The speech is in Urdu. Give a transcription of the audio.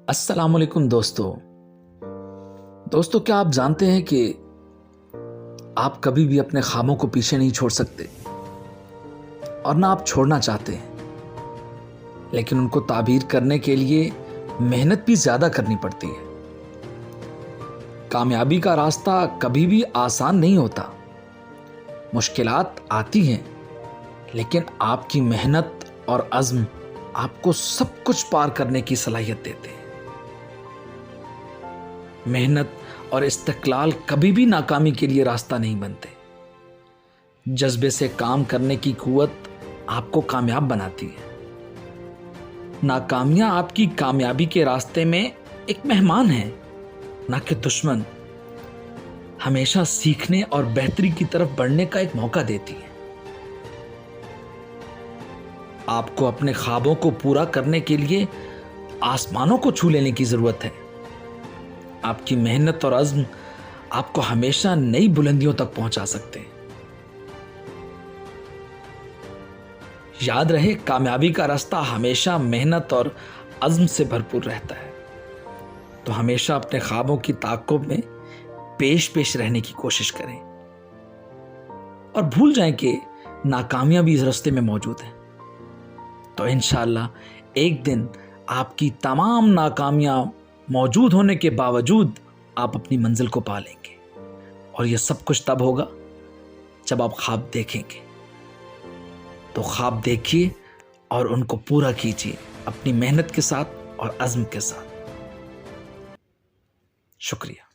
السلام علیکم دوستو کیا آپ جانتے ہیں کہ آپ کبھی بھی اپنے خوابوں کو پیچھے نہیں چھوڑ سکتے اور نہ آپ چھوڑنا چاہتے ہیں، لیکن ان کو تعبیر کرنے کے لیے محنت بھی زیادہ کرنی پڑتی ہے۔ کامیابی کا راستہ کبھی بھی آسان نہیں ہوتا، مشکلات آتی ہیں، لیکن آپ کی محنت اور عزم آپ کو سب کچھ پار کرنے کی صلاحیت دیتے ہیں۔ محنت اور استقلال کبھی بھی ناکامی کے لیے راستہ نہیں بنتے۔ جذبے سے کام کرنے کی قوت آپ کو کامیاب بناتی ہے۔ ناکامیاں آپ کی کامیابی کے راستے میں ایک مہمان ہیں، نہ کہ دشمن۔ ہمیشہ سیکھنے اور بہتری کی طرف بڑھنے کا ایک موقع دیتی ہے۔ آپ کو اپنے خوابوں کو پورا کرنے کے لیے آسمانوں کو چھو لینے کی ضرورت ہے۔ آپ کی محنت اور عزم آپ کو ہمیشہ نئی بلندیوں تک پہنچا سکتے ہیں۔ یاد رہے، کامیابی کا راستہ ہمیشہ محنت اور عزم سے بھرپور رہتا ہے۔ تو ہمیشہ اپنے خوابوں کی تعاقب میں پیش رہنے کی کوشش کریں اور بھول جائیں کہ ناکامیاں بھی اس راستے میں موجود ہیں۔ تو انشاءاللہ ایک دن آپ کی تمام ناکامیاں موجود ہونے کے باوجود آپ اپنی منزل کو پا لیں گے، اور یہ سب کچھ تب ہوگا جب آپ خواب دیکھیں گے۔ تو خواب دیکھیے اور ان کو پورا کیجیے اپنی محنت کے ساتھ اور عزم کے ساتھ۔ شکریہ۔